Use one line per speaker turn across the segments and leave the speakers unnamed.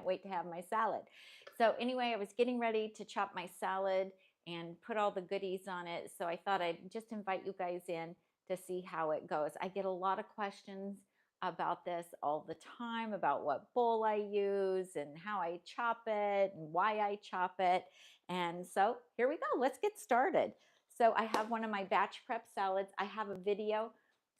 can't wait to have my salad. So anyway, I was getting ready to chop my salad and put all the goodies on it. So I thought I'd just invite you guys in to see how it goes. I get a lot of questions about this all the time, about what bowl I use and how I chop it and why I chop it. And so here we go. Let's get started. So I have one of my batch prep salads. I have a video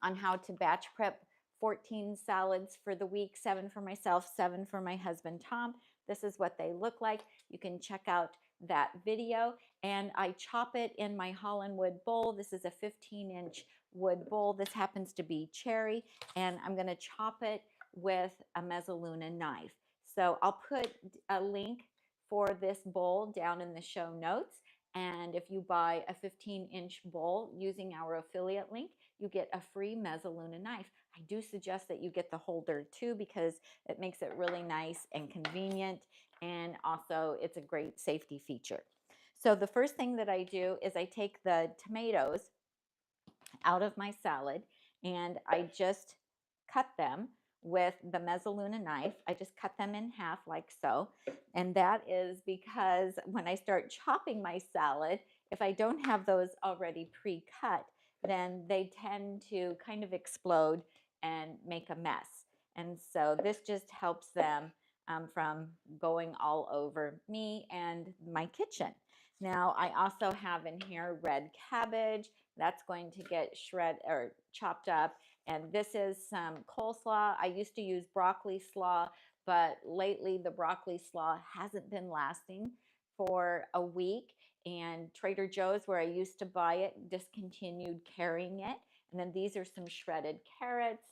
on how to batch prep 14 salads for the week, 7 for myself, 7 for my husband, Tom. This is what they look like. You can check out that video. And I chop it in my Holland wood bowl. This is a 15-inch wood bowl. This happens to be cherry, and I'm going to chop it with a mezzaluna knife. So I'll put a link for this bowl down in the show notes. And if you buy a 15-inch bowl using our affiliate link, you get a free mezzaluna knife. I do suggest that you get the holder too, because it makes it really nice and convenient, and also it's a great safety feature. So the first thing that I do is I take the tomatoes out of my salad and I just cut them with the mezzaluna knife. I just cut them in half like so. And that is because when I start chopping my salad, if I don't have those already pre-cut, then they tend to kind of explode and make a mess. And so this just helps them from going all over me and my kitchen. Now I also have in here red cabbage. That's going to get shredded or chopped up. And this is some coleslaw. I used to use broccoli slaw, but lately the broccoli slaw hasn't been lasting for a week. And Trader Joe's, where I used to buy it, discontinued carrying it. And then these are some shredded carrots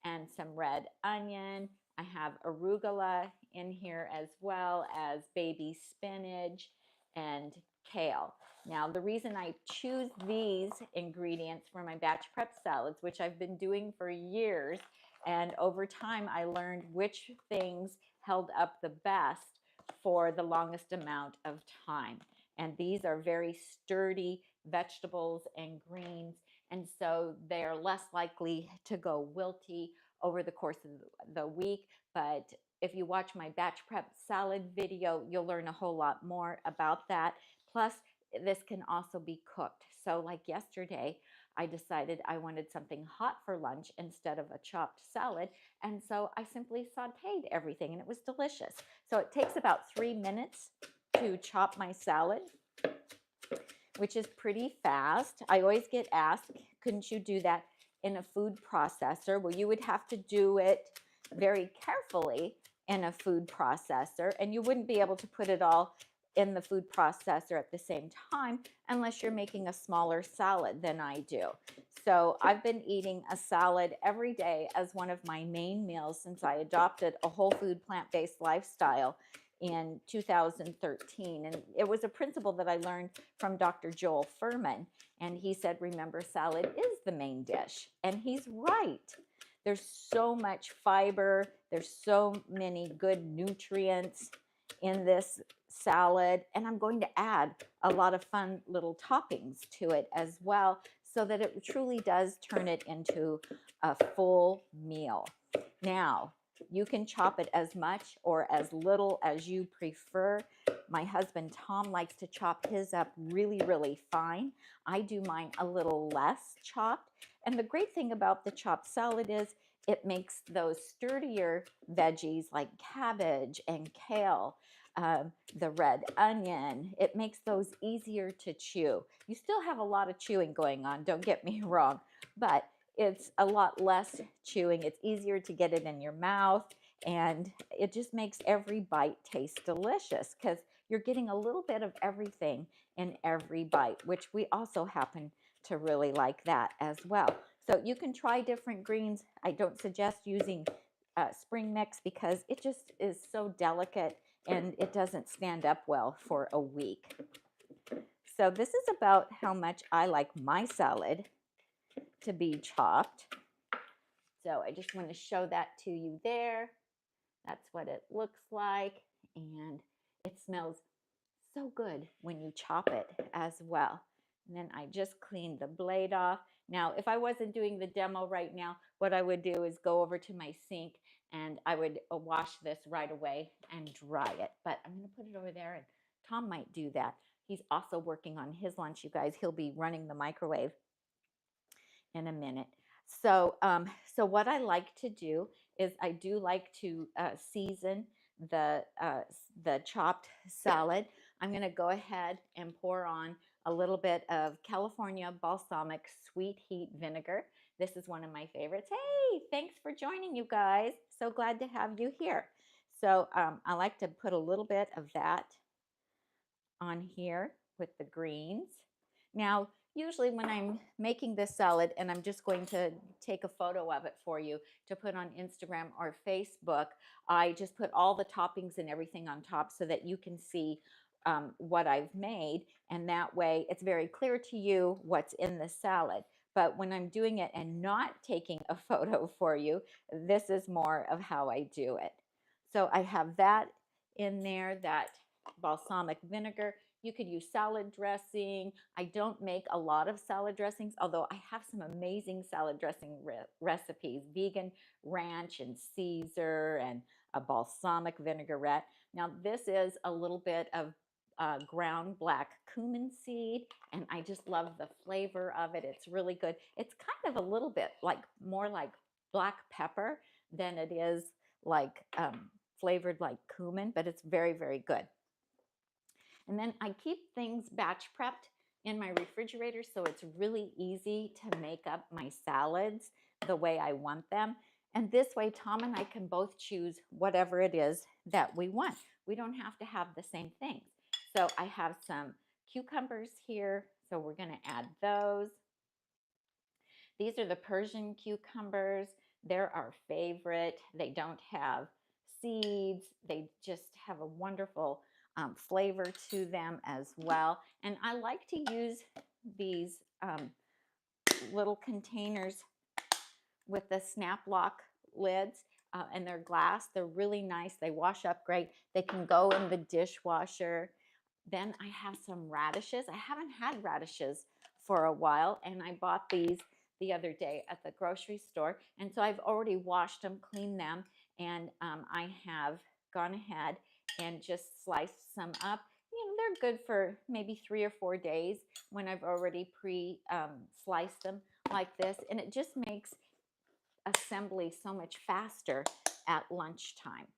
and some red onion. I have arugula in here as well as baby spinach and kale. Now, the reason I choose these ingredients for my batch prep salads, which I've been doing for years, and over time I learned which things held up the best for the longest amount of time. And these are very sturdy vegetables and greens, and so they're less likely to go wilty over the course of the week. But if you watch my batch prep salad video, you'll learn a whole lot more about that. Plus, this can also be cooked. So like yesterday, I decided I wanted something hot for lunch instead of a chopped salad. And so I simply sauteed everything and it was delicious. So it takes about 3 minutes to chop my salad, which is pretty fast. I always get asked, couldn't you do that in a food processor? Well, you would have to do it very carefully in a food processor, and you wouldn't be able to put it all in the food processor at the same time unless you're making a smaller salad than I do. So I've been eating a salad every day as one of my main meals since I adopted a whole food plant-based lifestyle in 2013. And it was a principle that I learned from Dr. Joel Furman. And he said, remember, salad is the main dish. And he's right. There's so much fiber. There's so many good nutrients in this salad. And I'm going to add a lot of fun little toppings to it as well, so that it truly does turn it into a full meal. Now, you can chop it as much or as little as you prefer. My husband, Tom, likes to chop his up really, really fine. I do mine a little less chopped. And the great thing about the chopped salad is it makes those sturdier veggies like cabbage and kale, the red onion, it makes those easier to chew. You still have a lot of chewing going on, don't get me wrong, but it's a lot less chewing. It's easier to get it in your mouth, and it just makes every bite taste delicious because you're getting a little bit of everything in every bite, which we also happen to really like that as well. So you can try different greens. I don't suggest using spring mix because it just is so delicate and it doesn't stand up well for a week. So this is about how much I like my salad to be chopped. So I just want to show that to you there. That's what it looks like, and it smells so good when you chop it as well. And then I just cleaned the blade off. Now, if I wasn't doing the demo right now, what I would do is go over to my sink and I would wash this right away and dry it. But I'm going to put it over there, and Tom might do that. He's also working on his lunch, you guys. He'll be running the microwave in a minute. So what I like to do is I do like to season the chopped salad. I'm going to go ahead and pour on a little bit of California balsamic sweet heat vinegar. This is one of my favorites. Hey, thanks for joining, you guys. So glad to have you here. So I like to put a little bit of that on here with the greens. Now, usually when I'm making this salad, and I'm just going to take a photo of it for you to put on Instagram or Facebook, I just put all the toppings and everything on top so that you can see what I've made. And that way it's very clear to you what's in the salad. But when I'm doing it and not taking a photo for you, this is more of how I do it. So I have that in there, that balsamic vinegar. You could use salad dressing. I don't make a lot of salad dressings, although I have some amazing salad dressing recipes, vegan ranch and Caesar and a balsamic vinaigrette. Now this is a little bit of ground black cumin seed, and I just love the flavor of it. It's really good. It's kind of a little bit like more like black pepper than it is like flavored like cumin, but it's very, very good. And then I keep things batch prepped in my refrigerator, so it's really easy to make up my salads the way I want them. And this way, Tom and I can both choose whatever it is that we want. We don't have to have the same things. So I have some cucumbers here, so we're going to add those. These are the Persian cucumbers. They're our favorite. They don't have seeds. They just have a wonderful flavor to them as well. And I like to use these little containers with the snap lock lids, and they're glass. They're really nice. They wash up great. They can go in the dishwasher. Then I have some radishes. I haven't had radishes for a while, and I bought these the other day at the grocery store. And so I've already washed them, cleaned them, and I have gone ahead and just sliced some up. You know, they're good for maybe 3 or 4 days when I've already sliced them like this. And it just makes assembly so much faster at lunchtime.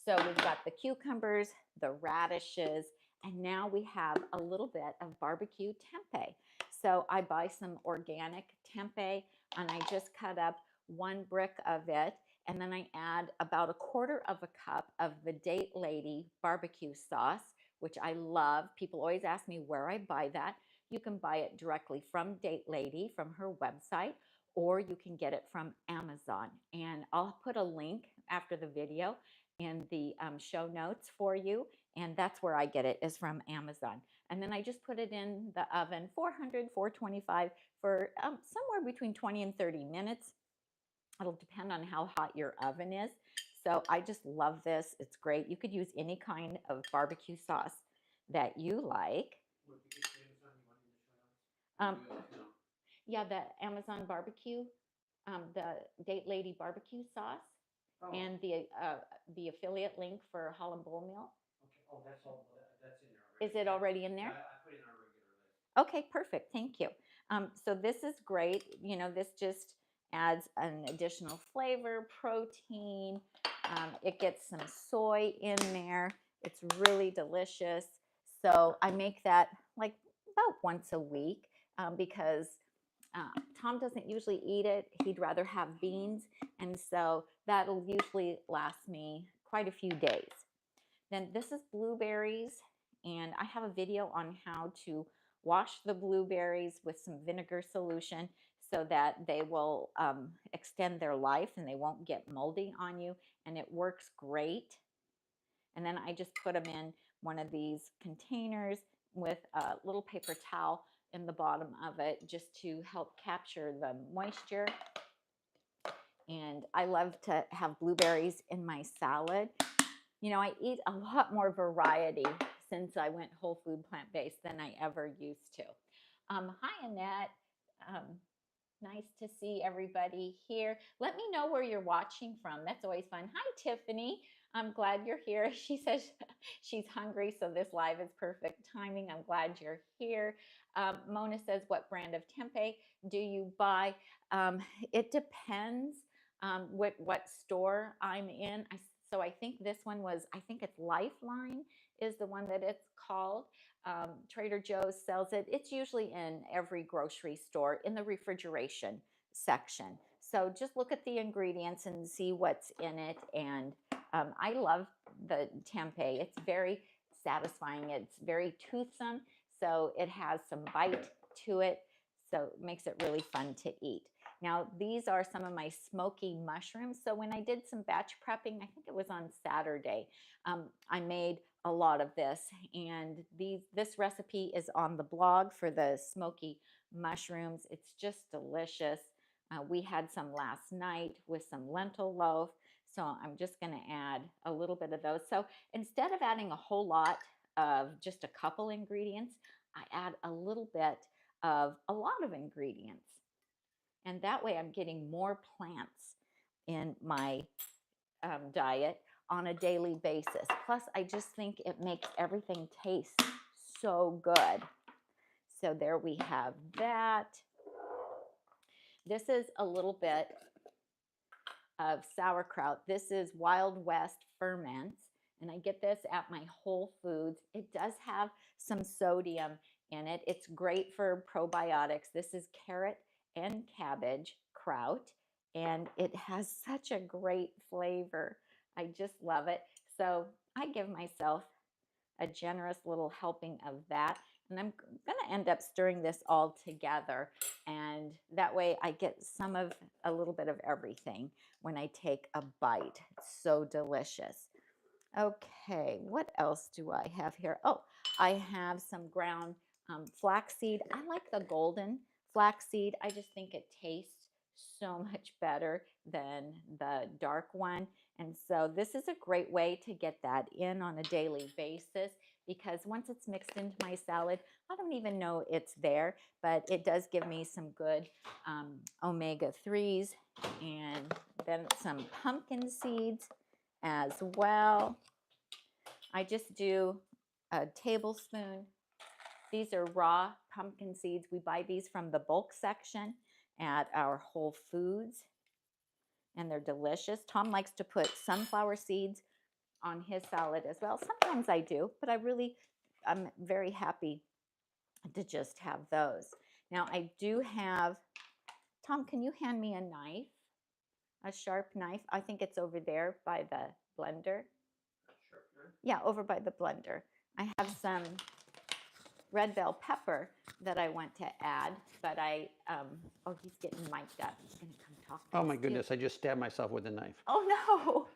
So we've got the cucumbers, the radishes, and now we have a little bit of barbecue tempeh. So I buy some organic tempeh, and I just cut up 1 brick of it, and then I add about 1/4 of a cup of the Date Lady barbecue sauce, which I love. People always ask me where I buy that. You can buy it directly from Date Lady, from her website, or you can get it from Amazon. And I'll put a link after the video in the show notes for you. And that's where I get it, is from Amazon. And then I just put it in the oven, 400, 425, for somewhere between 20 and 30 minutes. It'll depend on how hot your oven is. So I just love this. It's great. You could use any kind of barbecue sauce that you like. Um, yeah, the Amazon barbecue, the Date Lady barbecue sauce, and the affiliate link for Holland Bowl Meal.
Okay. Oh, that's all. That's in there already.
Is it already in there?
I put it on our regular list.
Okay, perfect. Thank you. So this is great. You know, this just adds an additional flavor, protein. It gets some soy in there. It's really delicious. So I make that like about once a week because Tom doesn't usually eat it. He'd rather have beans. And so that'll usually last me quite a few days. Then this is blueberries. And I have a video on how to wash the blueberries with some vinegar solution so that they will extend their life and they won't get moldy on you. And it works great. And then I just put them in one of these containers with a little paper towel in the bottom of it just to help capture the moisture. And I love to have blueberries in my salad. You know, I eat a lot more variety since I went whole food plant-based than I ever used to. Hi, Annette. Nice to see everybody here. Let me know where you're watching from. That's always fun. Hi, Tiffany. I'm glad you're here. She says she's hungry, so this live is perfect timing. I'm glad you're here. Mona says, what brand of tempeh do you buy? It depends what store I'm in. So I think this one was, I think it's Lifeline is the one that it's called. Trader Joe's sells it. It's usually in every grocery store in the refrigeration section. So just look at the ingredients and see what's in it. And I love the tempeh. It's very satisfying. It's very toothsome. So it has some bite to it. So it makes it really fun to eat. Now, these are some of my smoky mushrooms. So when I did some batch prepping, I think it was on Saturday, I made a lot of this. And this recipe is on the blog for the smoky mushrooms. It's just delicious. We had some last night with some lentil loaf. So I'm just going to add a little bit of those. So instead of adding a whole lot of just a couple ingredients, I add a little bit of a lot of ingredients. And that way I'm getting more plants in my diet on a daily basis. Plus, I just think it makes everything taste so good. So there we have that. This is a little bit of sauerkraut. This is Wild West ferments, and I get this at my Whole Foods. It does have some sodium in it. It's great for probiotics. This is carrot and cabbage kraut, and it has such a great flavor. I just love it. So I give myself a generous little helping of that. And I'm going to end up stirring this all together. And that way I get a little bit of everything when I take a bite. It's so delicious. Okay, what else do I have here? Oh, I have some ground flaxseed. I like the golden flaxseed. I just think it tastes so much better than the dark one. And so this is a great way to get that in on a daily basis, because once it's mixed into my salad, I don't even know it's there, but it does give me some good omega-3s, and then some pumpkin seeds as well. I just do a tablespoon. These are raw pumpkin seeds. We buy these from the bulk section at our Whole Foods, and they're delicious. Tom likes to put sunflower seeds on his salad as well. Sometimes I do, but I'm very happy to just have those. Now I do have, Tom, can you hand me a knife? A sharp knife? I think it's over there by the blender. Yeah, over by the blender. I have some red bell pepper that I want to add, but oh, he's getting mic'd up. He's going to come talk to us.
Oh my goodness, I just stabbed myself with a knife.
Oh no.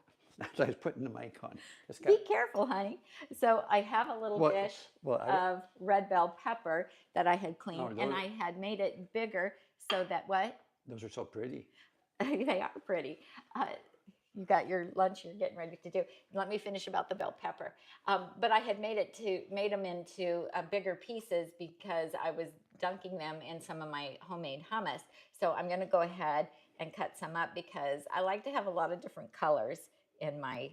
As I was putting the mic on.
Be careful, honey. So I have a little dish of red bell pepper that I had cleaned, and I had made it bigger so that what?
Those are so pretty.
They are pretty. You got your lunch you're getting ready to do. Let me finish about the bell pepper. But I had made them into bigger pieces because I was dunking them in some of my homemade hummus. So I'm going to go ahead and cut some up because I like to have a lot of different colors in my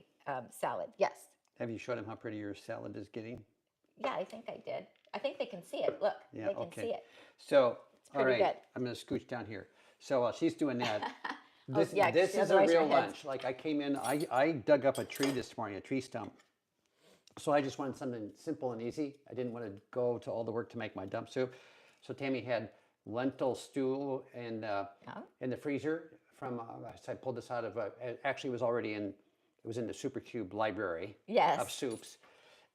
salad. Yes.
Have you showed them how pretty your salad is getting?
Yeah, I think I did. I think they can see it. Look, yeah, they can see it.
So, all right, good. I'm going to scooch down here. So while she's doing that, this is a real lunch. Like I came in, I dug up a tree this morning, a tree stump. So I just wanted something simple and easy. I didn't want to go to all the work to make my dump soup. So Tami had lentil stew in the freezer from, I pulled this out of, it actually was already in, it was in the Super Cube library of soups.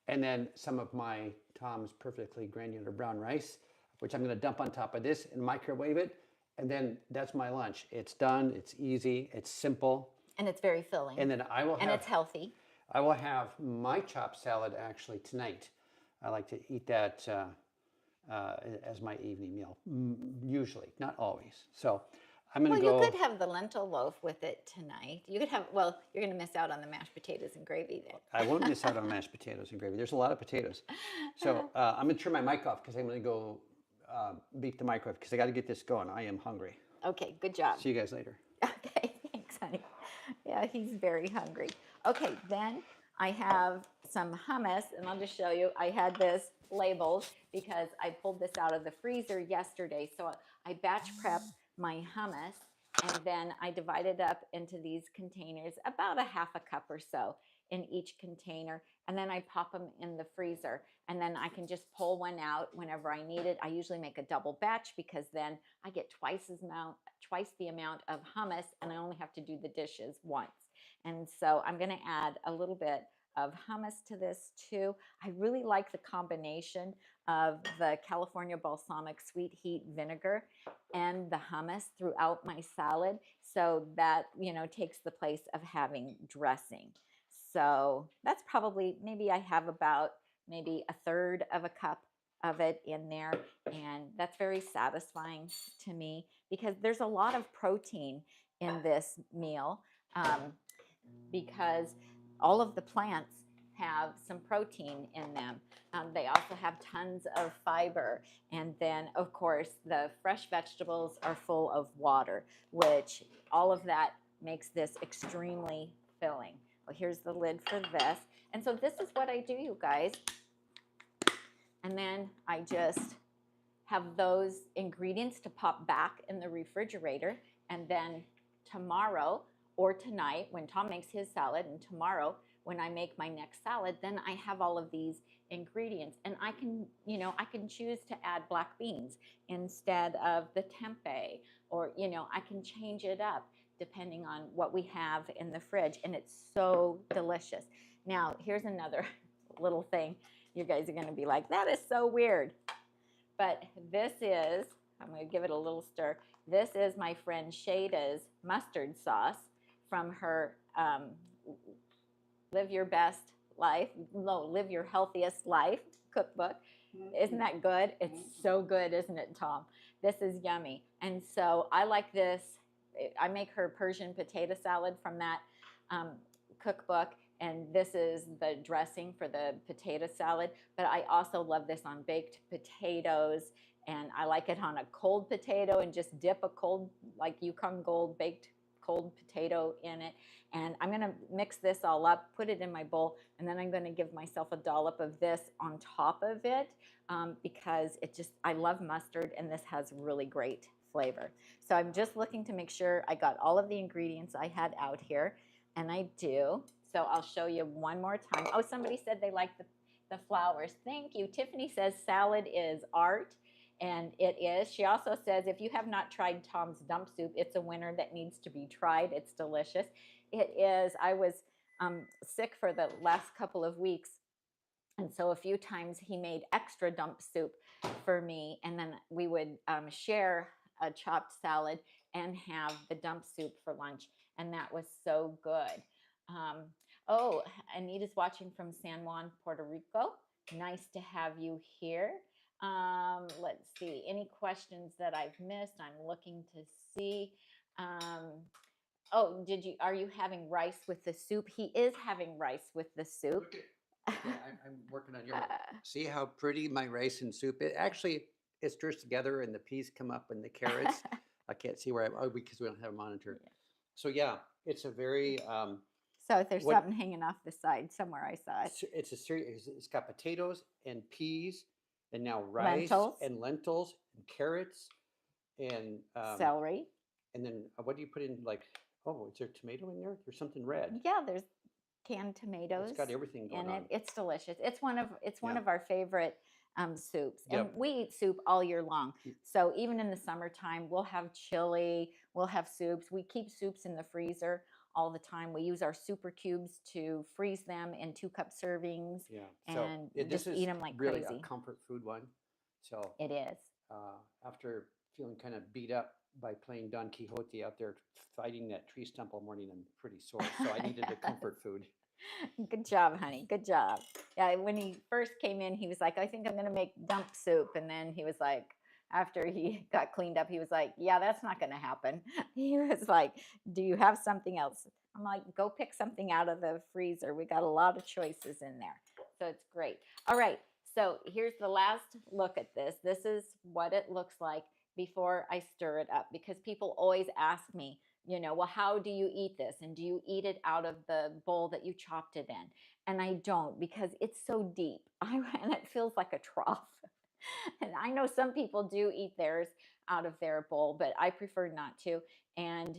And then some of my Tom's perfectly granular brown rice, which I'm going to dump on top of this and microwave it. And then that's my lunch. It's done. It's easy. It's simple.
And it's very filling.
And then I will have...
And it's healthy.
I will have my chopped salad actually tonight. I like to eat that as my evening meal, usually, not always. So I'm going to go...
Well, you could have the lentil loaf with it tonight. You could have, well, you're going to miss out on the mashed potatoes and gravy there.
I won't miss out on mashed potatoes and gravy. There's a lot of potatoes. So I'm going to turn my mic off because I'm going to go beat the microwave because I got to get this going. I am hungry.
Okay, good job.
See you guys later.
Okay, thanks, honey. Yeah, he's very hungry. Okay, then I have some hummus, and I'll just show you. I had this labeled because I pulled this out of the freezer yesterday. So I batch prepped my hummus, and then I divided up into these containers, about a half a cup or so in each container, and then I pop them in the freezer, and then I can just pull one out whenever I need it. I usually make a double batch because then I get twice the amount of hummus, and I only have to do the dishes once. And so I'm going to add a little bit of hummus to this too. I really like the combination of the California balsamic sweet heat vinegar and the hummus throughout my salad, so that, takes the place of having dressing. So that's probably, maybe I have about maybe a third of a cup of it in there, and that's very satisfying to me because there's a lot of protein in this meal, because all of the plants have some protein in them. They also have tons of fiber, and then of course the fresh vegetables are full of water, which all of that makes this extremely filling. Well, here's the lid for this, and so this is what I do, you guys. And then I just have those ingredients to pop back in the refrigerator. And then tomorrow or tonight, when Tom makes his salad, and tomorrow when I make my next salad, then I have all of these ingredients. And I can, I can choose to add black beans instead of the tempeh, or, I can change it up depending on what we have in the fridge. And it's so delicious. Now, here's another little thing. You guys are going to be like, that is so weird. But this is, I'm going to give it a little stir. This is my friend Shada's mustard sauce from her Live Your Healthiest Life cookbook. Isn't that good? It's so good, isn't it, Tom? This is yummy. And so I like this. I make her Persian potato salad from that cookbook. And this is the dressing for the potato salad. But I also love this on baked potatoes. And I like it on a cold potato, and just dip a cold, like Yukon Gold baked cold potato in it. And I'm going to mix this all up, put it in my bowl, and then I'm going to give myself a dollop of this on top of it, because I love mustard, and this has really great flavor. So I'm just looking to make sure I got all of the ingredients I had out here, and I do. So I'll show you one more time. Oh, somebody said they like the flowers. Thank you. Tiffany says salad is art, and it is. She also says if you have not tried Tom's dump soup, it's a winner that needs to be tried. It's delicious. It is. I was sick for the last couple of weeks, and so a few times he made extra dump soup for me, and then we would share a chopped salad and have the dump soup for lunch, and that was so good. Oh, Anita's watching from San Juan, Puerto Rico. Nice to have you here. Let's see, any questions that I've missed? I'm looking to see. Oh, are you having rice with the soup? He is having rice with the soup.
Yeah, I'm working on your. See how pretty my rice and soup is? Actually, it stirs together and the peas come up and the carrots. I can't see where because we don't have a monitor. Yeah. So yeah, it's a very.
So if there's something hanging off the side somewhere, I saw it.
It's a series. It's got potatoes and peas, and now rice and lentils and carrots and
celery.
And then what do you put in? Like, oh, is there tomato in there? There's something red.
Yeah, there's canned tomatoes.
It's got everything going
in it. It's delicious. It's one of our favorite soups, and we eat soup all year long. So even in the summertime, we'll have chili, we'll have soups. We keep soups in the freezer all the time. We use our super cubes to freeze them in 2-cup servings, and just eat them like
really
crazy.
A comfort food one. So
it is.
After feeling kind of beat up by playing Don Quixote out there fighting that tree stump all morning, I'm pretty sore. So I needed a comfort food.
Good job, honey. Good job. Yeah, when he first came in, he was like, I think I'm going to make dump soup. And then he was like, after he got cleaned up, he was like, yeah, that's not going to happen. He was like, do you have something else? I'm like, go pick something out of the freezer. We got a lot of choices in there. So it's great. All right. So here's the last look at this. This is what it looks like before I stir it up, because people always ask me, you know, well, how do you eat this? And do you eat it out of the bowl that you chopped it in? And I don't, because it's so deep and it feels like a trough. And I know some people do eat theirs out of their bowl, but I prefer not to. And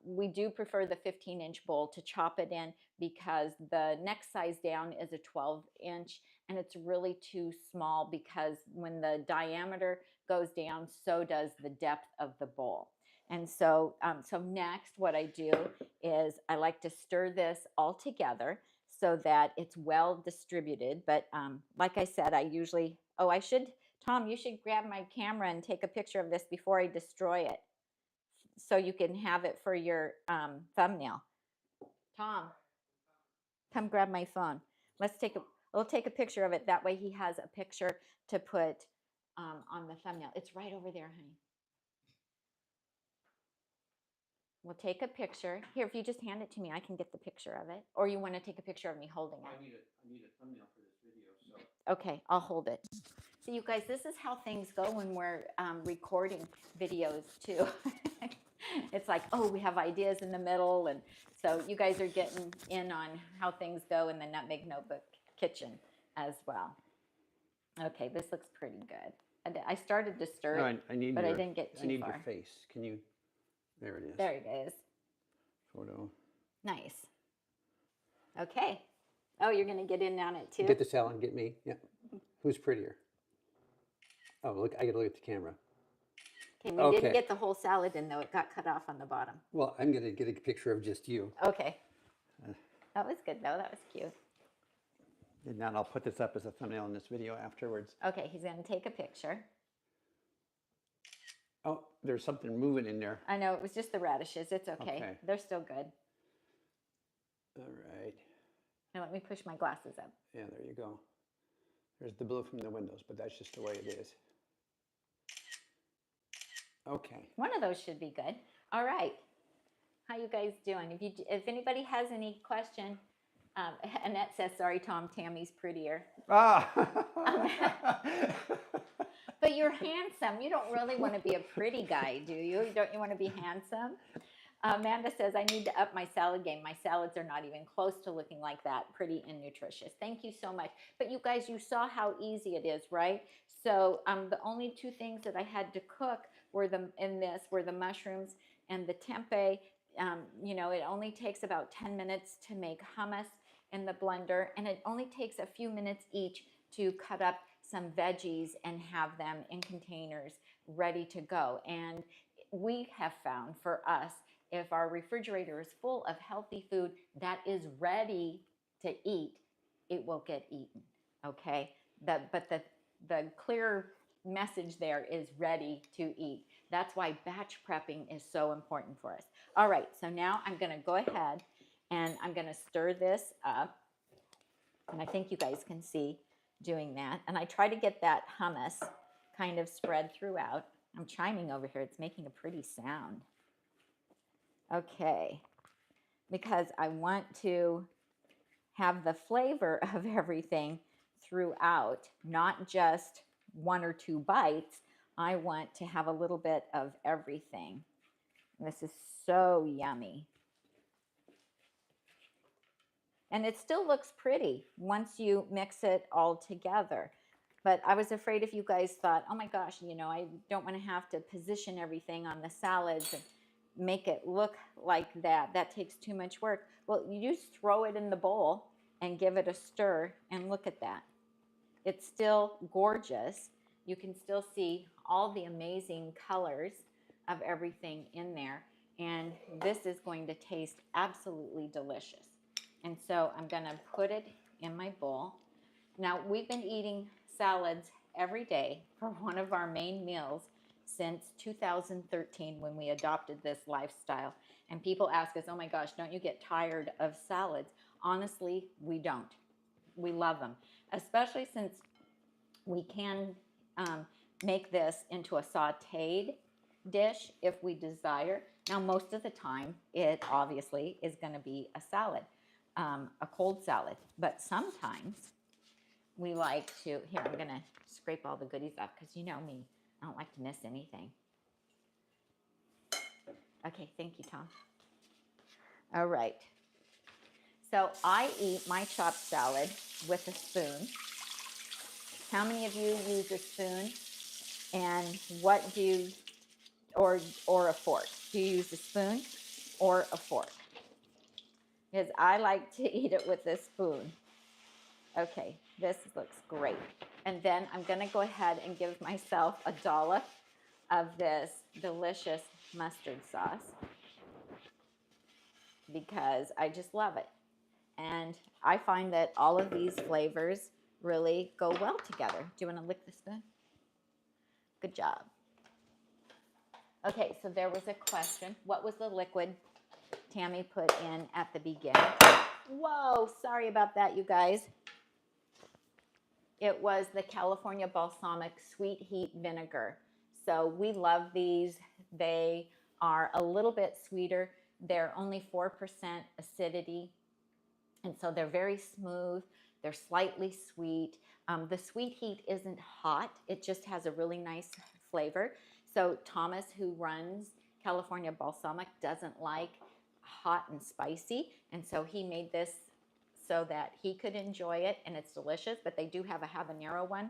we do prefer the 15-inch bowl to chop it in, because the next size down is a 12-inch, and it's really too small, because when the diameter goes down, so does the depth of the bowl. And so, so next what I do is I like to stir this all together so that it's well distributed. But like I said, I usually, oh, I should, Tom, you should grab my camera and take a picture of this before I destroy it, so you can have it for your thumbnail. Tom, come grab my phone. We'll take a picture of it. That way he has a picture to put on the thumbnail. It's right over there, honey. We'll take a picture. Here, if you just hand it to me, I can get the picture of it. Or you want to take a picture of me holding it?
I need a thumbnail for this video. So.
Okay, I'll hold it. So you guys, this is how things go when we're recording videos too. It's like, oh, we have ideas in the middle. And so you guys are getting in on how things go in the Nutmeg Notebook kitchen as well. Okay, this looks pretty good. I started to stir it,
I didn't get too far. I need your face. Can you? There it is.
There it is.
Photo.
Nice. Okay. Oh, you're going to get in on it too?
Get the salad and get me. Yeah. Who's prettier? Oh, look, I got to look at the camera.
Okay, we didn't get the whole salad in, though. It got cut off on the bottom.
Well, I'm going to get a picture of just you.
Okay. That was good, though. That was cute.
And now I'll put this up as a thumbnail in this video afterwards.
Okay, he's going to take a picture.
Oh, there's something moving in there.
I know, it was just the radishes. It's okay. They're still good.
All right.
Now let me push my glasses up.
Yeah, there you go. There's the blue from the windows, but that's just the way it is. Okay.
One of those should be good. All right. How you guys doing? If anybody has any question, Annette says, sorry, Tom, Tami's prettier.
Ah.
But you're handsome. You don't really want to be a pretty guy, do you? Don't you want to be handsome? Amanda says, I need to up my salad game. My salads are not even close to looking like that, pretty and nutritious. Thank you so much. But you guys, you saw how easy it is, right? So the only two things that I had to cook were the mushrooms and the tempeh. You know, it only takes about 10 minutes to make hummus in the blender, and it only takes a few minutes each to cut up some veggies and have them in containers ready to go. And we have found, for us, if our refrigerator is full of healthy food that is ready to eat, it will get eaten, okay? But the clear message there is ready to eat. That's why batch prepping is so important for us. All right, so now I'm gonna go ahead and I'm gonna stir this up. And I think you guys can see doing that. And I try to get that hummus kind of spread throughout. I'm chiming over here. It's making a pretty sound. Okay, because I want to have the flavor of everything throughout, not just one or two bites. I want to have a little bit of everything. This is so yummy. And it still looks pretty once you mix it all together. But I was afraid if you guys thought, oh my gosh, you know, I don't want to have to position everything on the salads and make it look like that. That takes too much work. Well, you just throw it in the bowl and give it a stir, and look at that. It's still gorgeous. You can still see all the amazing colors of everything in there. And this is going to taste absolutely delicious. And so I'm going to put it in my bowl. Now, we've been eating salads every day for one of our main meals since 2013, when we adopted this lifestyle. And people ask us, oh my gosh, don't you get tired of salads? Honestly, we don't. We love them, especially since we can make this into a sauteed dish if we desire. Now, most of the time, it obviously is going to be a salad, a cold salad. But sometimes we like to, here, I'm going to scrape all the goodies off because you know me, I don't like to miss anything. Okay, thank you, Tom. All right. So I eat my chopped salad with a spoon. How many of you use a spoon? And what do you, or a fork? Do you use a spoon or a fork? Because I like to eat it with a spoon. Okay, this looks great. And then I'm going to go ahead and give myself a dollop of this delicious mustard sauce because I just love it. And I find that all of these flavors really go well together. Do you want to lick the spoon? Good job. Okay, so there was a question. What was the liquid Tami put in at the beginning? Whoa, sorry about that, you guys. It was the California Balsamic Sweet Heat Vinegar. So we love these. They are a little bit sweeter. They're only 4% acidity. And so they're very smooth. They're slightly sweet. The sweet heat isn't hot. It just has a really nice flavor. So Thomas, who runs California Balsamic, doesn't like hot and spicy. And so he made this so that he could enjoy it, and it's delicious. But they do have a habanero one.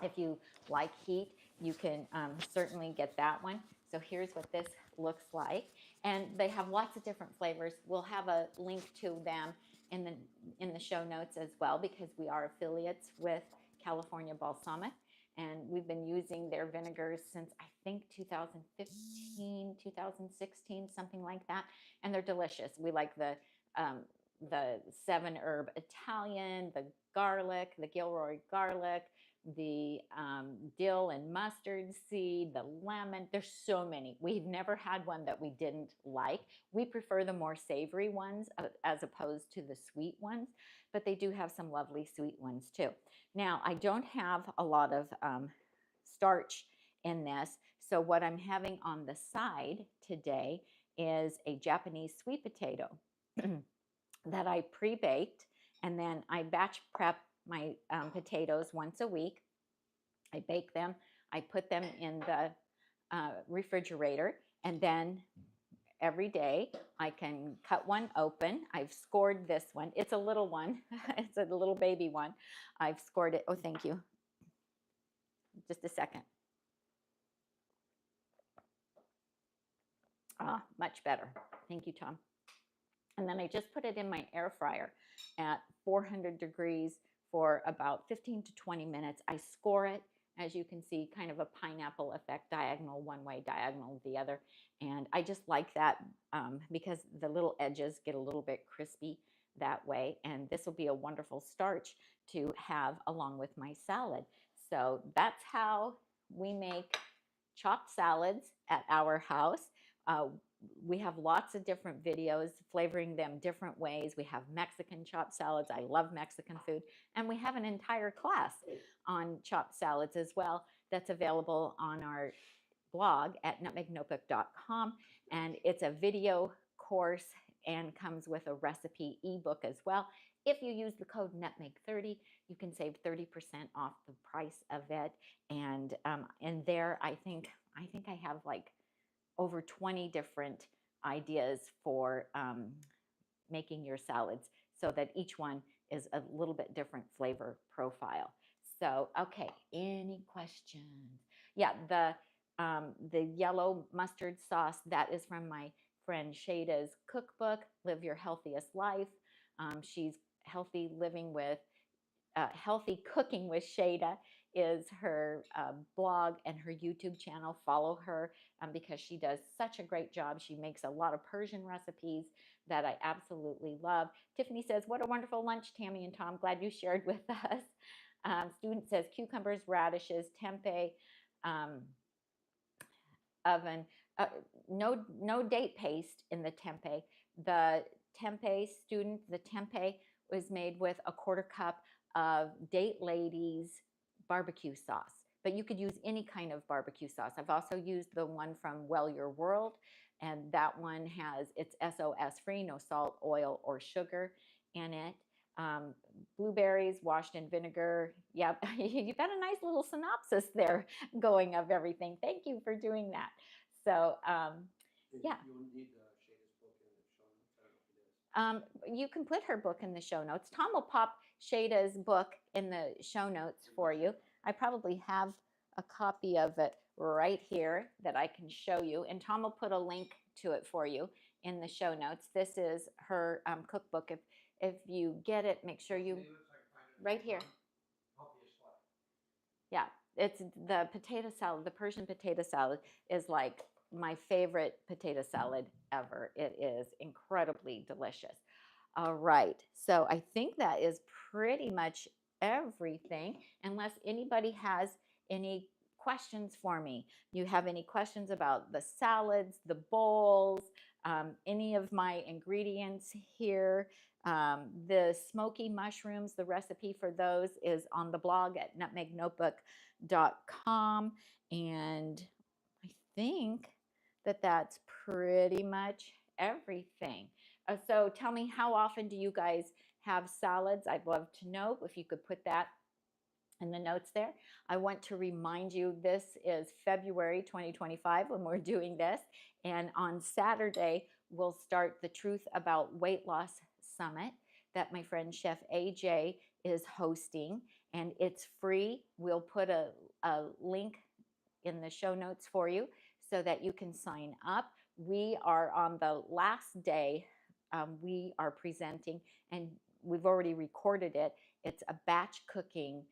If you like heat, you can certainly get that one. So here's what this looks like. And they have lots of different flavors. We'll have a link to them in the show notes as well, because we are affiliates with California Balsamic. And we've been using their vinegars since I think 2015, 2016, something like that. And they're delicious. We like the 7-herb Italian, the garlic, the Gilroy garlic, the dill and mustard seed, the lemon. There's so many. We've never had one that we didn't like. We prefer the more savory ones as opposed to the sweet ones, but they do have some lovely sweet ones too. Now, I don't have a lot of starch in this, so what I'm having on the side today is a Japanese sweet potato that I pre-baked, and then I batch prep my potatoes once a week. I bake them, I put them in the refrigerator, and then every day I can cut one open. I've scored this one. It's a little one. It's a little baby one. I've scored it. Oh, thank you. Just a second. Ah, much better. Thank you, Tom. And then I just put it in my air fryer at 400 degrees for about 15 to 20 minutes. I score it, as you can see, kind of a pineapple effect, diagonal one way, diagonal the other. And I just like that because the little edges get a little bit crispy that way. And this will be a wonderful starch to have along with my salad. So that's how we make chopped salads at our house. We have lots of different videos flavoring them different ways. We have Mexican chopped salads. I love Mexican food. And we have an entire class on chopped salads as well that's available on our blog at nutmegnotebook.com. And it's a video course and comes with a recipe ebook as well. If you use the code nutmeg30, you can save 30% off the price of it. And in there, I think I have like over 20 different ideas for making your salads, so that each one is a little bit different flavor profile. So, okay, any questions? Yeah, the yellow mustard sauce, that is from my friend Shada's cookbook, Live Your Healthiest Life. She's healthy living with Healthy Cooking with Shada is her blog and her YouTube channel. Follow her because she does such a great job. She makes a lot of Persian recipes that I absolutely love. Tiffany says, what a wonderful lunch, Tami and Tom. Glad you shared with us. Student says, cucumbers, radishes, tempeh, oven. No date paste in the tempeh. The tempeh was made with a 1/4 cup of Date Ladies barbecue sauce, but you could use any kind of barbecue sauce. I've also used the one from Well Your World, and that one it's SOS free, no salt, oil, or sugar in it. Blueberries washed in vinegar. Yep, you've got a nice little synopsis there going of everything. Thank you for doing that. So Yeah.
You need Shayda's book in the show notes. I don't know if it is.
You can put her book in the show notes. Tom will pop Shayda's book in the show notes for you. I probably have a copy of it right here that I can show you, and Tom will put a link to it for you in the show notes. This is her cookbook. If you get it, make sure you right here. Yeah, it's the potato salad. The Persian potato salad is like my favorite potato salad ever. It is incredibly delicious. All right, so I think that is pretty much everything, unless anybody has any questions for me. You have any questions about the salads, the bowls, any of my ingredients here? The smoky mushrooms, the recipe for those is on the blog at nutmegnotebook.com. And I think that that's pretty much everything. So tell me, how often do you guys have salads? I'd love to know if you could put that in the notes there. I want to remind you this is February 2025 when we're doing this. And on Saturday, we'll start the Truth About Weight Loss Summit that my friend Chef AJ is hosting. And it's free. We'll put a link in the show notes for you so that you can sign up. We are on the last day. We are presenting, and we've already recorded it. It's a batch cooking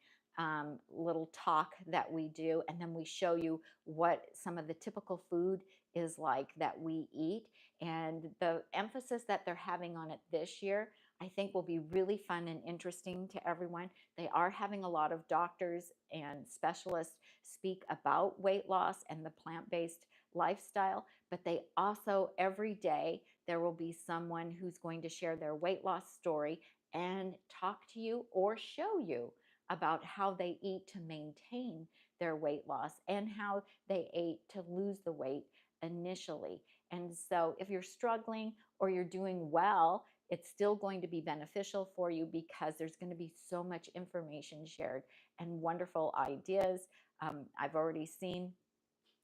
little talk that we do, and then we show you what some of the typical food is like that we eat. And the emphasis that they're having on it this year, I think, will be really fun and interesting to everyone. They are having a lot of doctors and specialists speak about weight loss and the plant-based lifestyle, but they also, every day, there will be someone who's going to share their weight loss story and talk to you or show you about how they eat to maintain their weight loss and how they ate to lose the weight initially. And so if you're struggling or you're doing well, it's still going to be beneficial for you because there's going to be so much information shared and wonderful ideas. I've already seen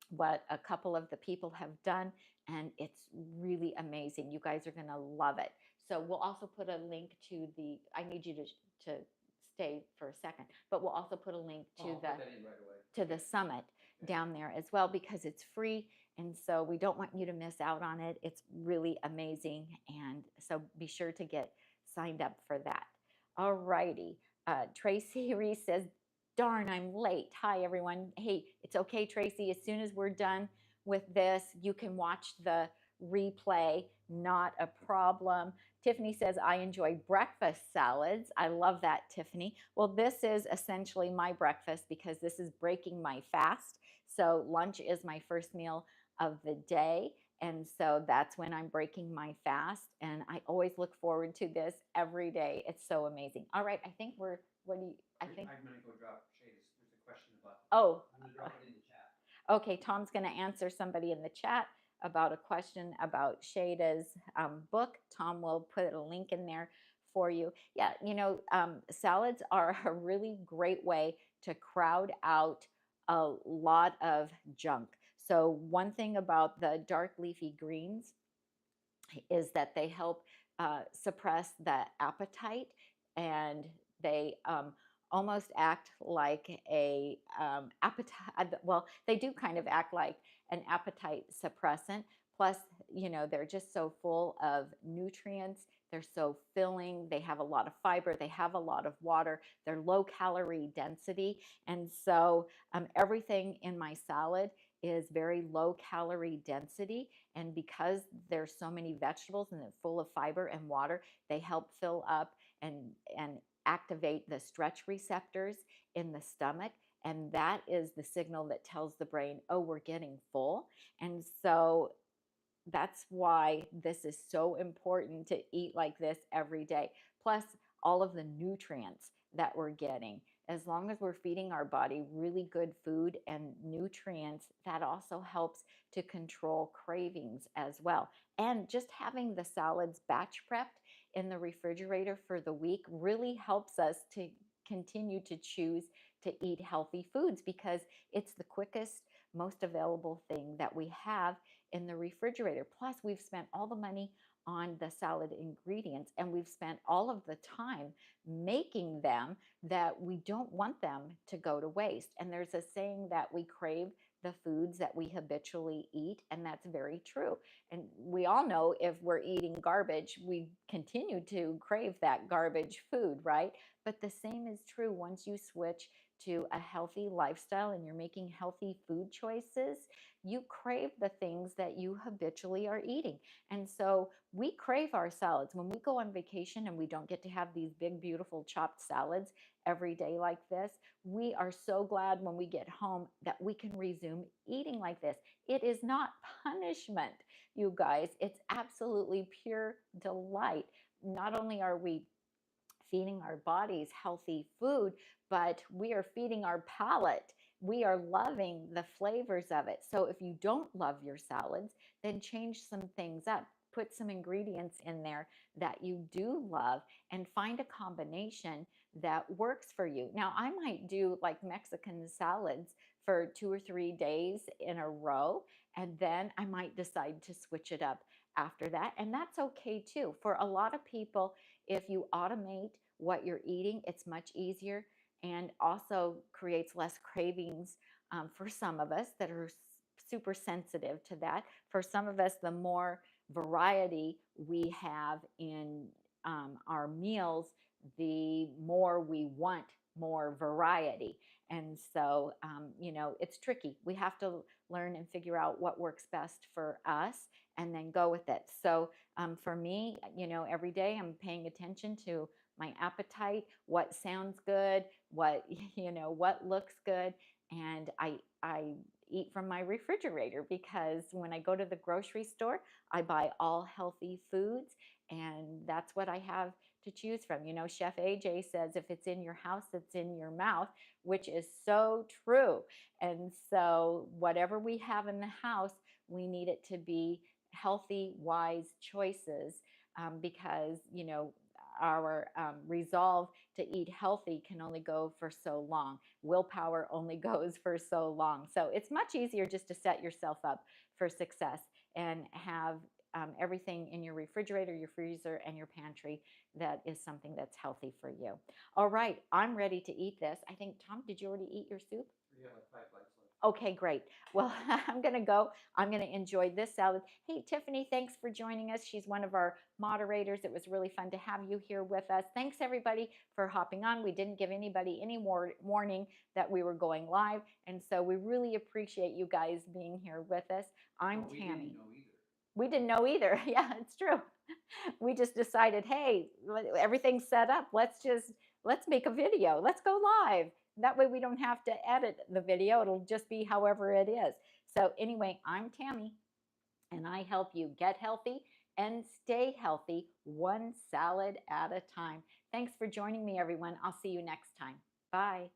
what a couple of the people have done, and it's really amazing. You guys are going to love it. So we'll also put a link to the, I need you to stay for a second, but we'll also put a link to the summit down there as well, because it's free. And so we don't want you to miss out on it. It's really amazing. And so be sure to get signed up for that. All righty. Tracy Reese says, darn, I'm late. Hi, everyone. Hey, it's okay, Tracy. As soon as we're done with this, you can watch the replay. Not a problem. Tiffany says, I enjoy breakfast salads. I love that, Tiffany. Well, this is essentially my breakfast because this is breaking my fast. So lunch is my first meal of the day. And so that's when I'm breaking my fast. And I always look forward to this every day. It's so amazing. All right. I think we're, what do you, I think.
I'm going to go drop Shayda's. There's a question about.
Oh.
I'm going to drop it in the chat.
Okay. Tom's going to answer somebody in the chat about a question about Shayda's book. Tom will put a link in there for you. Yeah. You know, salads are a really great way to crowd out a lot of junk. So one thing about the dark leafy greens is that they help suppress the appetite, and they almost act like a appetite. Well, they do kind of act like an appetite suppressant. Plus, you know, they're just so full of nutrients. They're so filling. They have a lot of fiber. They have a lot of water. They're low calorie density. And so everything in my salad is very low calorie density. And because there's so many vegetables and they're full of fiber and water, they help fill up and activate the stretch receptors in the stomach. And that is the signal that tells the brain, oh, we're getting full. And so that's why this is so important to eat like this every day. Plus all of the nutrients that we're getting. As long as we're feeding our body really good food and nutrients, that also helps to control cravings as well. And just having the salads batch prepped in the refrigerator for the week really helps us to continue to choose to eat healthy foods, because it's the quickest, most available thing that we have in the refrigerator. Plus, we've spent all the money on the salad ingredients, and we've spent all of the time making them that we don't want them to go to waste. And there's a saying that we crave the foods that we habitually eat, and that's very true. And we all know if we're eating garbage, we continue to crave that garbage food, right? But the same is true once you switch to a healthy lifestyle and you're making healthy food choices, you crave the things that you habitually are eating. And so we crave our salads. When we go on vacation and we don't get to have these big, beautiful chopped salads every day like this, we are so glad when we get home that we can resume eating like this. It is not punishment, you guys. It's absolutely pure delight. Not only are we feeding our bodies healthy food, but we are feeding our palate. We are loving the flavors of it. So if you don't love your salads, then change some things up. Put some ingredients in there that you do love and find a combination that works for you. Now, I might do like Mexican salads for 2 or 3 days in a row, and then I might decide to switch it up after that. And that's okay too. For a lot of people, if you automate what you're eating, it's much easier and also creates less cravings for some of us that are super sensitive to that. For some of us, the more variety we have in our meals, the more we want more variety. And so, it's tricky. We have to learn and figure out what works best for us and then go with it. So, for me, every day I'm paying attention to my appetite, what sounds good, what, what looks good. And I eat from my refrigerator because when I go to the grocery store, I buy all healthy foods, and that's what I have to choose from. Chef AJ says if it's in your house, it's in your mouth, which is so true. And so whatever we have in the house, we need it to be healthy, wise choices because, our resolve to eat healthy can only go for so long. Willpower only goes for so long. So it's much easier just to set yourself up for success and have everything in your refrigerator, your freezer, and your pantry that is something that's healthy for you. All right, I'm ready to eat this. I think, Tom, did you already eat your soup?
Yeah, like 5 bites left.
Okay, great. Well, I'm going to go. I'm going to enjoy this salad. Hey, Tiffany, thanks for joining us. She's one of our moderators. It was really fun to have you here with us. Thanks, everybody, for hopping on. We didn't give anybody any warning that we were going live, and so we really appreciate you guys being here with us. I'm Tami.
Didn't know either.
We didn't know either. Yeah, it's true. We just decided, hey, everything's set up. Let's make a video. Let's go live. That way we don't have to edit the video. It'll just be however it is. So anyway, I'm Tami, and I help you get healthy and stay healthy one salad at a time. Thanks for joining me, everyone. I'll see you next time. Bye.